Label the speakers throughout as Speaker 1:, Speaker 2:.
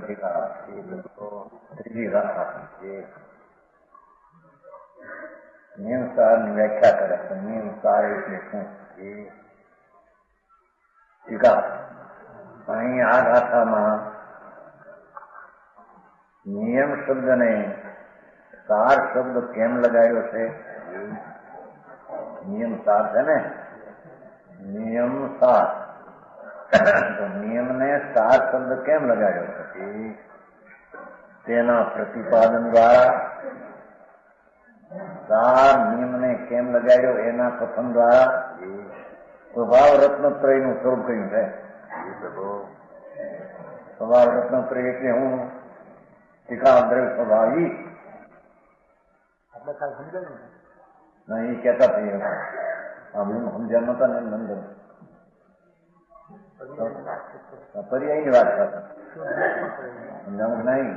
Speaker 1: પ્રતિકાર ત્રીજી ગાથા નિયમ સારની વ્યાખ્યા કરે છે. નિયમ સાર એટલે શું? ટીકા અહીં આ ગાથામાં નિયમ શબ્દને સાર શબ્દ કેમ લગાવ્યો છે? નિયમ સાર છે ને, નિયમ સાર, તો નિયમને સાર શબ્દ કેમ લગાવ્યો છે? તેના પ્રતિપાદન દ્વારા સાર નિયમને કેમ લગાડ્યો એના કથન દ્વારા સ્વભાવ રત્નત્રયનું સ્વરૂપ કહ્યું છે. સ્વભાવ રત્નત્રય એટલે હું ટીકાદ્રવ્ય સ્વભાવી એ કહેતા થઈએ સમજ્યા નતા ને નંદન પર્યાયની વાત કરતા સમજાવું નહીં.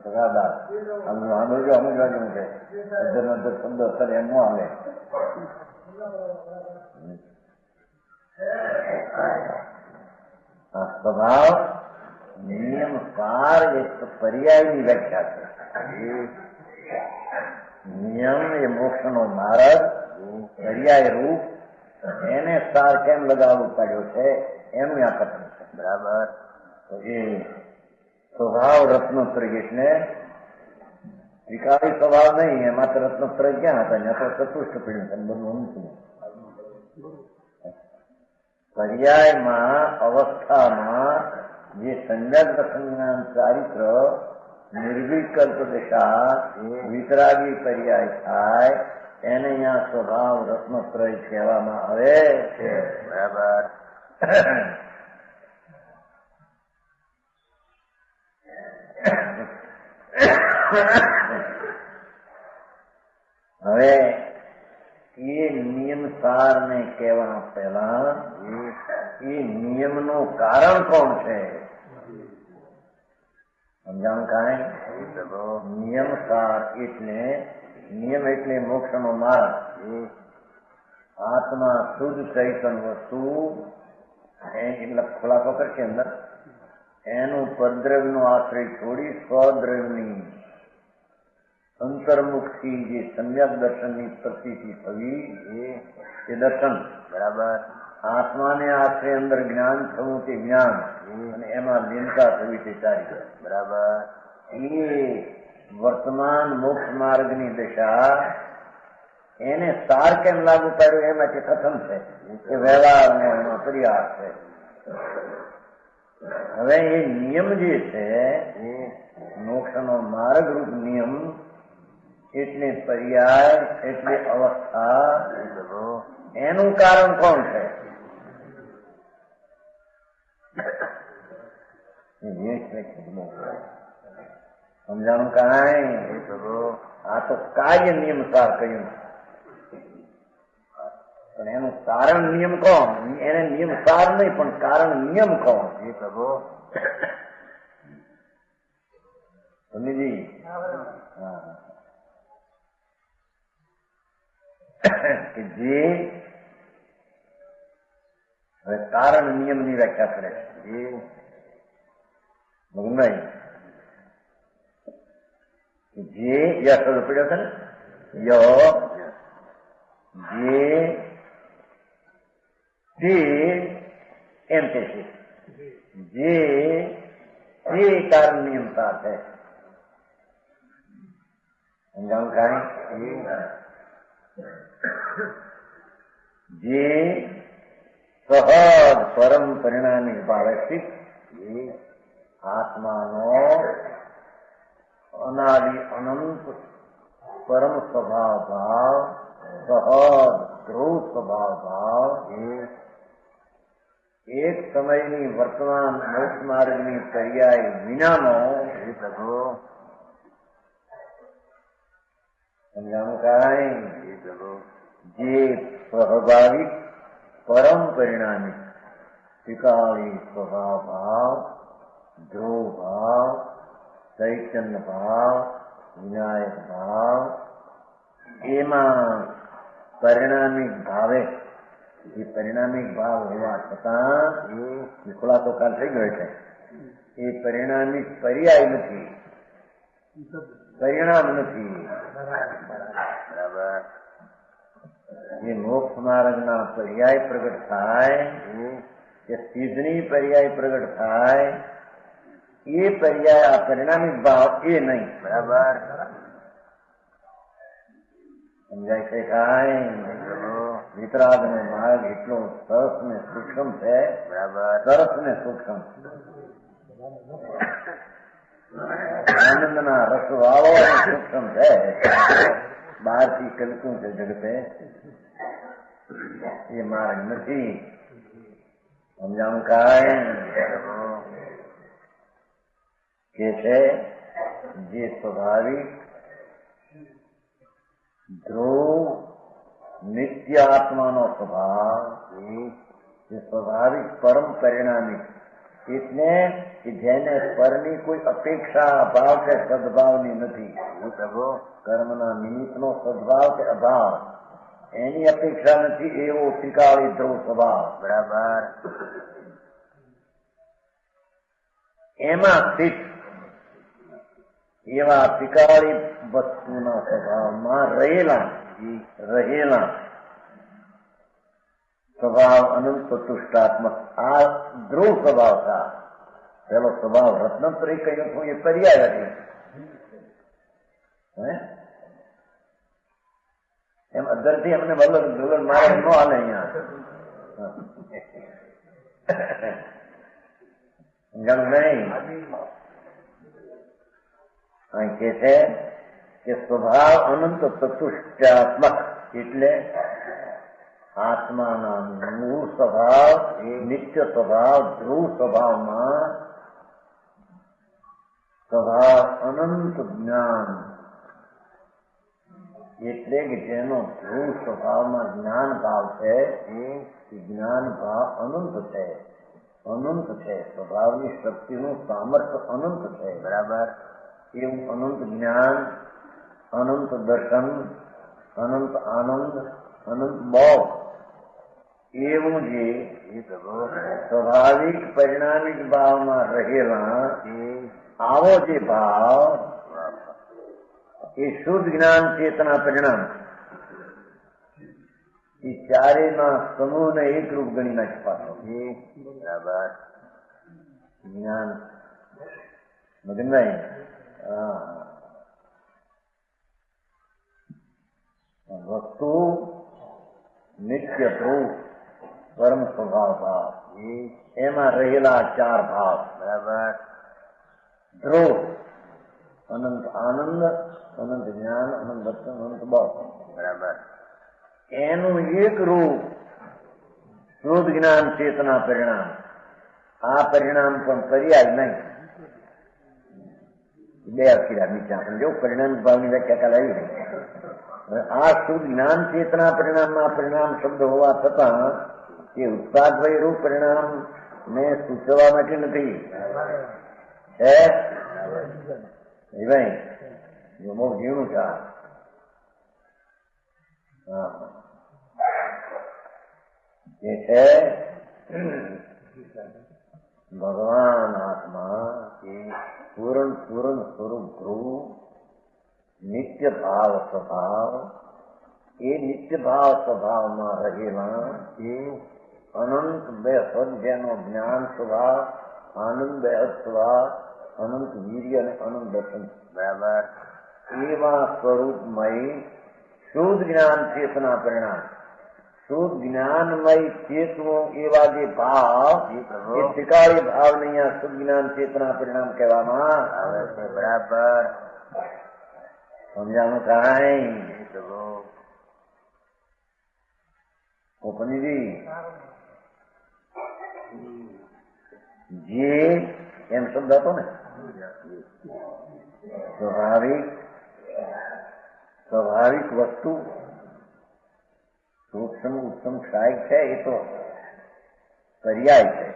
Speaker 1: સગાદાર આંદોલન સમજવા જેવું છે. અધર અધર શબ્દ અસર એમ ન આવે. સ્વભાવ નિયમ સાર એક પર્યાયની વ્યાખ્યા છે. નિયમ એ મોક્ષનો માર્ગ પર્યાય રૂપ, એને સાર કેમ લગાવવું પડ્યો છે એનું આ કથન છે. બરાબર. તો એ સ્વભાવ રત્નોત્તરી એટલે વિકારી સ્વભાવ નહીં, એમાં તો રત્નોત્તરી ક્યાં હતા? ત્યાં તો ચતુષ્ટ પીડ્યું છે બધું ઊંચું. પર્યાયમાં અવસ્થામાં જે સંજ્ઞક સંજ્ઞાન ચારિત્ર નિર્વિકલ્પ દશા વિતરાગી પર્યાય થાય એને અહીંયા સ્વભાવ રત્નોત્રય કહેવામાં આવે છે. બરાબર. હવે એ નિયમ સાર ને કહેવા પહેલા એ નિયમનું કારણ કોણ છે સમજાણું કાંઈ? નિયમ સાર એટલે નિયમ એટલે મોક્ષનો માર્ગ. આત્મા શુદ્ધ ચૈતન વસ્તુ એટલે ખુલાસો કરશે અંદર એનું પરદ્રવ્યનો આશ્રય છોડી સ્વદ્રવ્યની અંતર્મુખથી જે સમ્યક દર્શનની પ્રતીતિ થવી એ દર્શન. બરાબર. આત્માને આશ્રય અંદર જ્ઞાન થવું તે જ્ઞાન, અને એમાં લીનતા થવી તે ચારિત્ર. બરાબર. એ વર્તમાન મોક્ષ માર્ગની દશા એને સાર કેમ લાગુ પાડ્યો એમાંથી કથન છે. એ વ્યવહારનો એનો પર્યાસ છે. હવે એ નિયમ જે છે એ મોક્ષનો માર્ગ રૂપ નિયમ એટલે પર્યાય એટલે અવસ્થા, એનું કારણ કોણ છે? સમજાણું કાંઈ? આ તો કાર્ય નિયમ સાર કહ્યું, પણ એનું કારણ નિયમ કોણ? એને નિયમ સાર નહીં પણ કારણ નિયમ કોણ? એ પ્રભુ સમજી. કે જે હવે કારણ નિયમ ની વ્યાખ્યા કરે છે જે યશ પડ્યો છે ને જે એમ કે છે જે કારણ નિયમ સાર છે. સમજાવું કાંઈ? જે સહજ પરમ પરિણામી ભાવે સ્થિત આત્માનો અનાદિ અનંત પરમ સ્વભાવ ભાવ, સહજ ધ્રુવ સ્વભાવ ભાવ એક સમયની વર્તમાન મોક્ષ માર્ગની પર્યાય વિનાનો સમજાણું કાંઈ? જે સ્વાભાવિક પરમ પરિણામી ત્રિકાળી સ્વભાવ ભાવ, ધ્રુવ ભાવ, ચૈતન્ય ભાવ, વિનાયક ભાવ, એમાં પરિણામિક ભાવે એ પરિણામિક ભાવ હોવા છતાં એ ખુલાસો કાલ થઈ ગયો છે. એ પરિણામી પર્યાય નથી, પરિણામ નથી. બરાબર. જે મોક્ષ માર્ગના પર્યાય પ્રગટ થાય કે સિદ્ધની પર્યાય પ્રગટ થાય એ પર્યાય આ પરિણામિક ભાવ એ નહીં. બરાબર. સમજાય છે કાંઈ? વિતરાગ નો માર્ગ એટલો સરસ ને સૂક્ષ્મ છે. બરાબર. સરસ ને સૂક્ષ્મ. આનંદના રસ વાળો સૂક્ષ્મ છે. બહારથી કલકું છે જગતે, એ માર્ગ નથી. સમજાણું કાંઈ? કે છે જે સ્વાભાવિક ધ્રુવ નિત્ય આત્માનો સ્વભાવ, જે સ્વાભાવિક પરમ પરિણામી, એટલે કે જેને પરની કોઈ અપેક્ષા અભાવ કે સદભાવની નથી. કર્મના નિમિત્તનો સદભાવ કે અભાવ એની અપેક્ષા નથી, એવો ત્રિકાળી ધ્રુવ સ્વભાવ. બરાબર. એમાં સ્થિત એવા ત્રિકાળી વસ્તુના સ્વભાવમાં રહેલા સ્વભાવ અનંત તુષ્ટાત્મક આ ધ્રુવ સ્વભાવ था. પેલો સ્વભાવ રત્નત્રય કહ્યું હતું એ પર્યાય હતી. એમ અંદરથી અમને વલ્લભ મારે ન હાલે અહીંયા. નહીં અહીં કે છે કે સ્વભાવ અનંત ચતુષ્ટાત્મક એટલે આત્માના મૂળ સ્વભાવ, નિત્ય સ્વભાવ, ધ્રુવ સ્વભાવમાં સ્વભાવ અનંત જ્ઞાન, એટલે કે જેનો ધ્રુવ સ્વભાવમાં જ્ઞાન ભાવ છે એ જ્ઞાન ભાવ અનંત છે. અનંત છે. સ્વભાવની શક્તિનું સામર્થ્ય અનંત છે. બરાબર. એવું અનંત જ્ઞાન, અનંત દર્શન, અનંત આનંદ, અનંત બોધ, એવું જે સ્વાભાવિક પરિણામિક ભાવમાં રહેલા આવો જે ભાવ એ શુદ્ધ જ્ઞાન ચેતના પરિણામ એ ચારેના સમૂહને એક રૂપ ગણી નાખી પાછો. બરાબર. જ્ઞાન મગન નહીં. વસ્તુ નિત્ય ધ્રુવ પરમ સ્વભાવ ભાવ એમાં રહેલા ચાર ભાવ. બરાબર. ધ્રુવ અનંત આનંદ, અનંત જ્ઞાન, અનંત દર્શન, અનંત બોધ. બરાબર. એનું એક રૂપ શુદ્ધ જ્ઞાન ચેતના પરિણામ. આ પરિણામ પણ પર્યાય નહીં. બે અખીરા નીચા પણ જો પરિણામ ભાવની વ્યાખ્યા કાલ આવી રહી. આ શુદ્ધ જ્ઞાન ચેતના પરિણામમાં પરિણામ શબ્દ હોવા છતાં એ ઉત્પાદભાઈ રૂપ પરિણામ ને સૂચવવા માટે નથી. ભાઈ બહુ ઝીણું છે. એ છે ભગવાન આત્મા એ પૂર્ણ સ્વરૂપ ધ્રુવ નિત્ય ભાવ સ્વભાવ, એ નિત્ય ભાવ સ્વભાવમાં રહેલા એ અનંત બેહદ જેનો જ્ઞાન સ્વભાવ, આનંદ બેહદ સ્વભાવ, અનંત વીર્ય અને અનંત દર્શન. બરાબર. એવા સ્વરૂપમય શુદ્ધ જ્ઞાન ચેતના પરિણામ, શુદ્ધ જ્ઞાનમય ચેતવો એવા જે ભાવ એ ત્રિકાળી ભાવ ને અહીંયા શુદ્ધ જ્ઞાન ચેતના પરિણામ કહેવામાં આવે છે. બરાબર. સમજાણું કાંઈ? ઉપનિજી જે એમ શબ્દ હતો ને સ્વાભાવિક વસ્તુ સૂક્ષ્મ ઉત્તમ ક્ષાયક છે એ તો પર્યાય છે.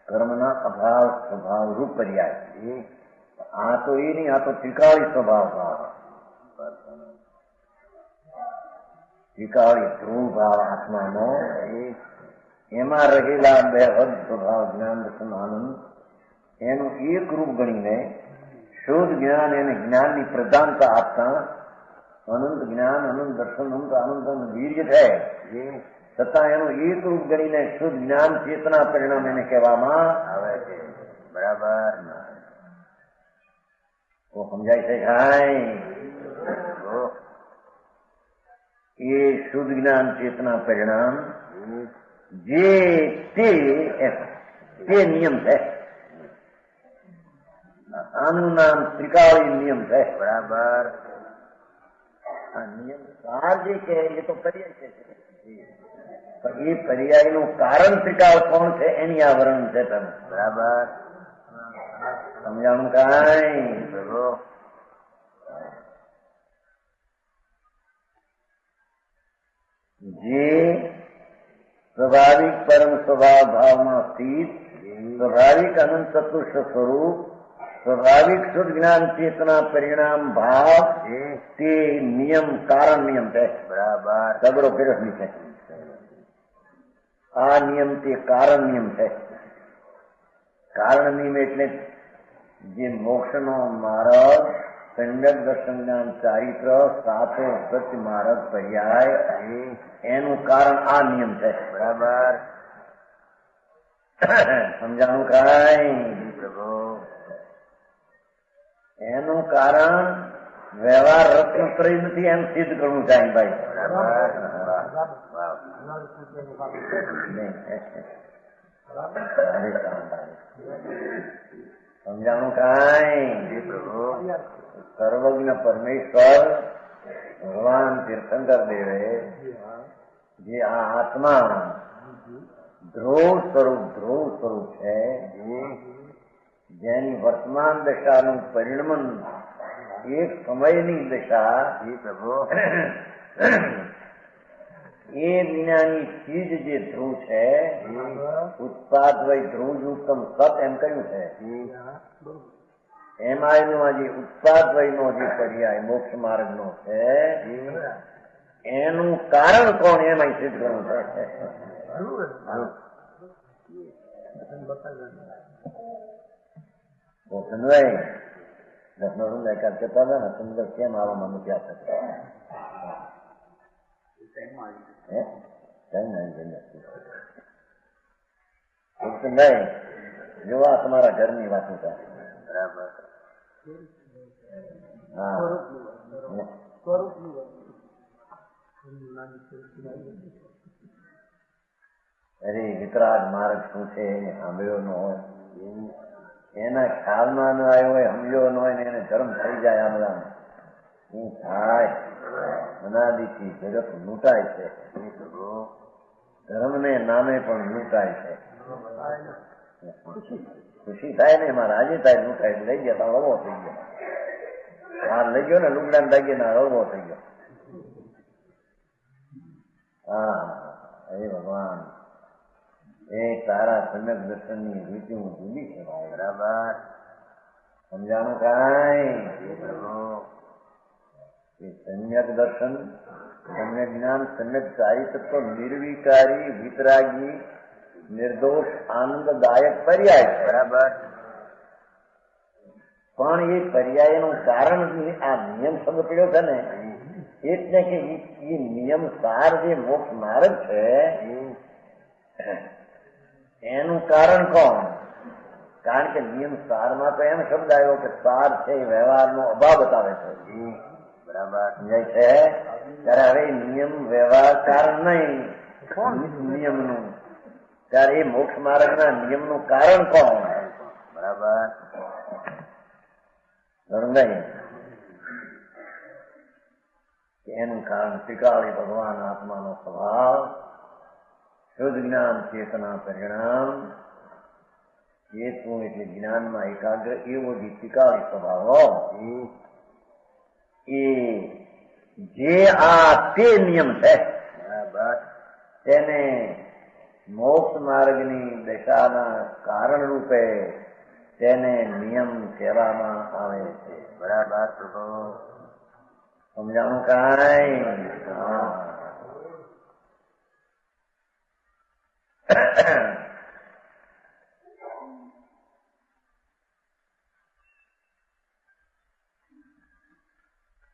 Speaker 1: કર્મના અભાવ સ્વભાવ રૂપ પર્યાય. આ તો એ નહીં, આ તો ત્રિકાળી સ્વભાવ ભાવ, ત્રિકાળી ધ્રુવ ભાવ આત્માનો એમાં રહેલા બે હદ સ્વભાવ જ્ઞાન દર્શન આનંદ એનું એક રૂપ ગણીને શુદ્ધ જ્ઞાન એને જ્ઞાનની પ્રધાનતા આપતા અનંત જ્ઞાન, અનંત દર્શન, અનંત આનંદ અને વીર્ય થાય છતાં એનું એક રૂપ ગણીને શુદ્ધ જ્ઞાન ચેતના પરિણામ એને કહેવામાં આવે છે. બરાબર તો સમજાય છે કાંઈ? એ શુદ્ધ જ્ઞાન ચેતના પરિણામ જે તે નિયમ છે. આનું નામ ત્રિકાળી નિયમ છે. બરાબર. આ નિયમ સાર જે છે એ તો પર્યાય છે, પણ એ પર્યાયનું કારણ ત્રિકાળ કોણ છે એની આ વર્ણન છે. તમે બરાબર સમજાણું કાંઈ? જે સ્વાભાવિક પરમ સ્વભાવ ભાવમાં સ્થિત સ્વાભાવિક અનંત ચતુષ્ટ સ્વરૂપ સ્વાભાવિક શુદ્ધ જ્ઞાન ચેતના પરિણામ ભાવ તે નિયમ કારણ નિયમ છે. બરાબર તગડો ફેરફની છે. આ નિયમ તે કારણ નિયમ છે. કારણ નિયમ એટલે જે મોક્ષનો માર્ગ, સંડક દર્શન જ્ઞાન ચારિત્ર, સાચો સત્ય માર્ગ પર્યાય એનું કારણ આ નિયમ છે. બરાબર સમજાણું કાંઈ? પ્રભુ એનું કારણ વ્યવહાર રત્નત્રય નથી એમ સિદ્ધ કરવું ચાહે ભાઈ. સમજાણું કાંઈ? સર્વજ્ઞ પરમેશ્વર ભગવાન તીર્થંકર દેવે જે આ આત્મા ધ્રુવ સ્વરૂપ છે, જેની વર્તમાન દશાનું પરિણમન એક સમયની દશા એ વિનાની ચીજ જે ધ્રુવ છે, ઉત્પાદ વય ધ્રુવ ઉત્તમ સત એમ કહ્યું છે. એમાં એનો જે ઉત્પાદ વયનો જે પર્યાય મોક્ષ માર્ગ નો છે એનું કારણ કોણ એમાં સિદ્ધ કરવું છે. કરતા હતા ને સુંદર કેમ આવવામાં નથી આપતા જોવા તમારા ઘરની વાતો છે. બરાબર હા અરે વિતરાગ માર્ગ શું છે એને સાંભળ્યો ન હોય, એના ખ્યાલમાં ન આવ્યો હોય, સમજ્યો ન હોય ને એને ધર્મ થઈ જાય. આ બધા શું થાય? અનાદિથી જગત લૂંટાય છે. ધર્મને નામે પણ લૂંટાય છે. ખુશી થાય ને એમાં રાજી થાય. લૂંટાય લઈ ગયા તો હળવો થઈ ગયો. બહાર લઈ ગયો ને લુગડા લાગી ને હળવો થઈ ગયો. હા હે ભગવાન, એ તારા સમ્યક દર્શનની રીતિ હું ભૂલી છે. બરાબર સમજાણું કાંઈ? એ સમ્યક દર્શન, સમ્યક જ્ઞાન, સમ્યક ચારિત્ર તો નિર્વિકારી, વિતરાગી, નિર્દોષ, આનંદદાયક પર્યાય. બરાબર પણ એ પર્યાયનું કારણ આ નિયમ શબ્દ પડ્યો છે ને, એટલે કે એ નિયમ સાર જે મોક્ષ માર્ગ છે એનું કારણ કોણ? કારણ કે નિયમ સારમાં તો એમ શબ્દ આવ્યો કે સાર છે એ વ્યવહારનો અભાવ બતાવે છે. બરાબર સમજાય છે? ત્યારે હવે નિયમ વ્યવહાર કારણ નહીં નિયમનું, ત્યારે એ મોક્ષ માર્ગના નિયમનું કારણ કોણ? બરાબર નહીં એનું કારણ ત્રિકાળી ભગવાન આત્માનો સ્વભાવ, શુદ્ધ જ્ઞાન ચેતના પરિણામ, ચેતવું એટલે જ્ઞાનમાં એકાગ્ર એવો જે ત્રિકાળી સ્વભાવ એ જે આ તે નિયમ છે તેને મોક્ષ માર્ગની દશાના કારણ રૂપે તેને નિયમ કહેવામાં આવે છે. બરાબર સમજાણું કાંઈ?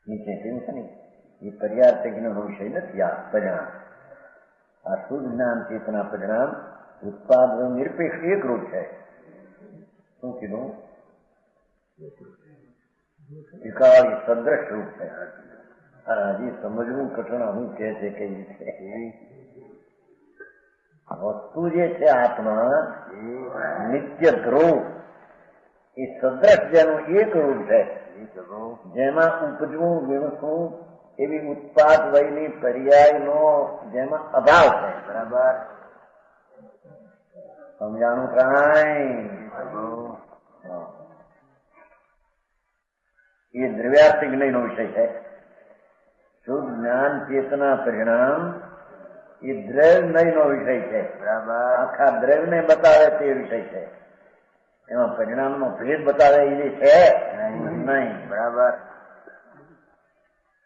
Speaker 1: નીચે કેવું છે ને એ પર્યાપ્ત જ્ઞાનનો વિષય નથી. આ પરિણામ, આ શુદ્ધ જ્ઞાન ચેતના પરિણામ ઉત્પાદ નિરપેક્ષ એક રૂપ છે. શું કીધું? વિકાળ સદ્રશ રૂપ છે. હજી સમજવું કઠણ હું કે છે કઈ રીતે વસ્તુ જે છે આત્મા નિત્ય ધ્રુવ એ સદ્રશ જેનું એક રૂપ છે, જેમાં ઉપજવું વિણસવું એવી ઉત્પાદ વયની પર્યાયનો જેમાં અભાવ છે. બરાબર સમજાણું? કાંઈ એ દ્રવ્યાર્થી જ્ઞાનનો વિષય છે. શુદ્ધ જ્ઞાન ચેતના પરિણામ એ દ્રવ્યનો વિષય છે. બરાબર આખા દ્રવ્યને બતાવે તે વિષય છે. એમાં પરિણામનો ભેદ બતાવે એ છે નહીં. બરાબર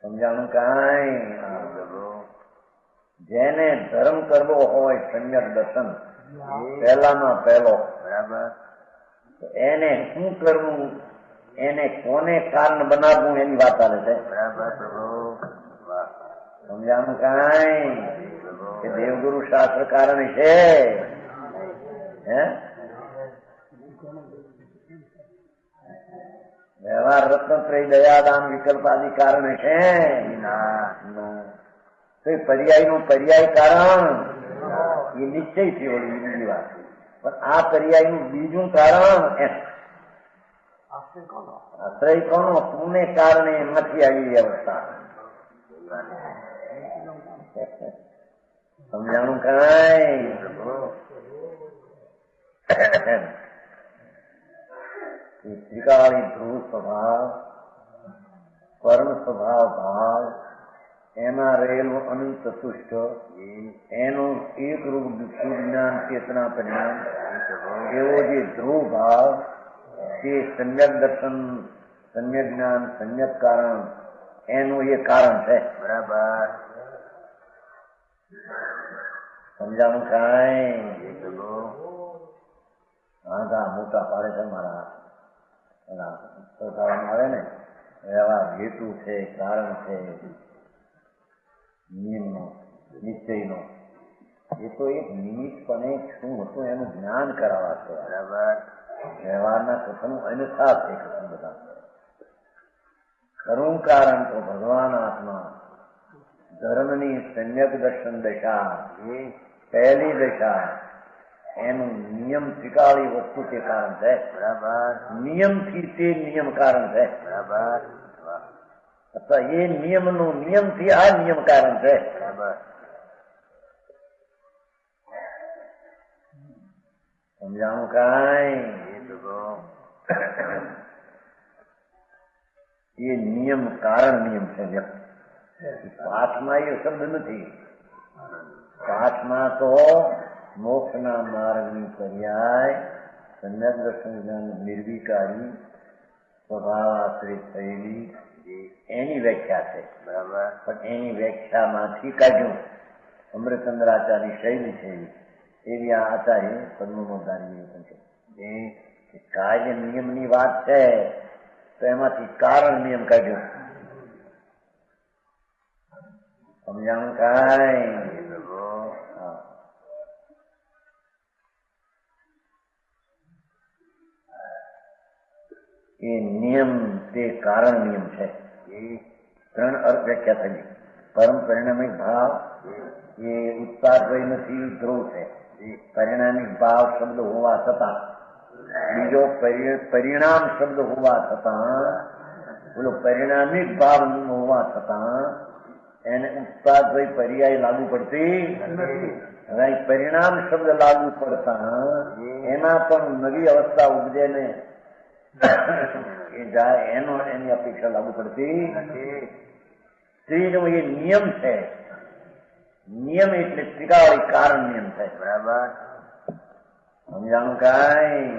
Speaker 1: સમજાણું? કાંઈ જેને ધર્મ કરવો હોય સમ્યક દર્શન પહેલામાં પહેલો, બરાબર એને શું કરવું, એને કોને કારણ બનાવવું એની વાત ચાલે છે. બરાબર સમજાણું? કાંઈ કે દેવગુરુ શાસ્ત્ર કારણ છે. હે વ્યવહાર રત્નત્રય દયાદાન વિકલ્પ આદિ કારણ છે. પર્યાયનું પર્યાય કારણ એ નિશ્ચયથી ઓળી બીજી વાત. પણ આ પર્યાયનું બીજું કારણ આશ્રય કોનો? પુને કારણે નથી આવી અવસ્થા. સમજાણું? કાંઈ ત્રિકાળી ધ્રુવ સ્વભાવ, પરમ સ્વભાવ ભાવ, એમાં રહેલું અનંત તુષ્ટ, એનું એક રૂપ જ્ઞાન ચેતના પરિણામ એવો જે ધ્રુવ ભાવ તે સમ્યક દર્શન, સમ્યક જ્ઞાન, સમ્યક કારણ એનું એ કારણ છે. બરાબર સમજાણું? કાંઈ હા મોટા પાડે છે મારા આવે ને એવા હેતુ છે, કારણ છે નિયમનો, નિશ્ચયનો. એ તો એક નિમિત્તપણે શું હતું એનું જ્ઞાન કરાવવા છે. બરાબર વ્યવહારના કથન અનુસાર છે. કથન બધા ખરું કારણ તો ભગવાન આત્મા ધર્મની સમ્યક દર્શન દશા એ પહેલી દશા એનું નિયમ ત્રિકાળી વસ્તુ તે કારણ છે. બરાબર નિયમથી તે નિયમ કારણ છે. બરાબર અથવા એ નિયમનું નિયમથી આ નિયમ કારણ છે. બરાબર સમજાણું? કાંઈ એ નિયમ કારણ નિયમ છે. પાઠમાં એ શબ્દ નથી. પાઠમાં તો મોક્ષના માર્ગની પર્યાય સમ્યક દર્શન નિર્વિકારી સ્વભાવ આશ્રિત થયેલી એની વ્યાખ્યા છે. બરાબર પણ એની વ્યાખ્યામાંથી કાઢ્યું અમૃતચંદ્રાચાર્યની શૈલી છે એવી આ આચાર્ય પદ્મોદારી છે. કાર્ય નિયમની વાત છે તો એમાંથી કારણ નિયમ કાઢ્યું. સમજાણું? કાંઈ એ નિયમ તે કારણ નિયમ છે. એ ત્રણ અર્થ વ્યાખ્યા થઈ. પરમ પરિણામિક ભાવ એ ઉત્પાદ વય નથી, ધ્રુવ છે. પરિણામિક ભાવ શબ્દ હોવા છતાં, બીજો પરિણામ શબ્દ હોવા છતાં, બોલો પરિણામિક ભાવ હોવા છતાં એને ઉત્પાદ વય પર્યાય લાગુ પડતી નથી. હવે પરિણામ શબ્દ લાગુ પડતા એમાં પણ નવી અવસ્થા ઉપજે ને એ જાય એની અપેક્ષા લાગુ પડતી નથી. ત્રીજો એ નિયમ છે. નિયમ એટલે ત્રિકાળી કારણ નિયમ છે. બરાબર સમજાણું? કાંઈ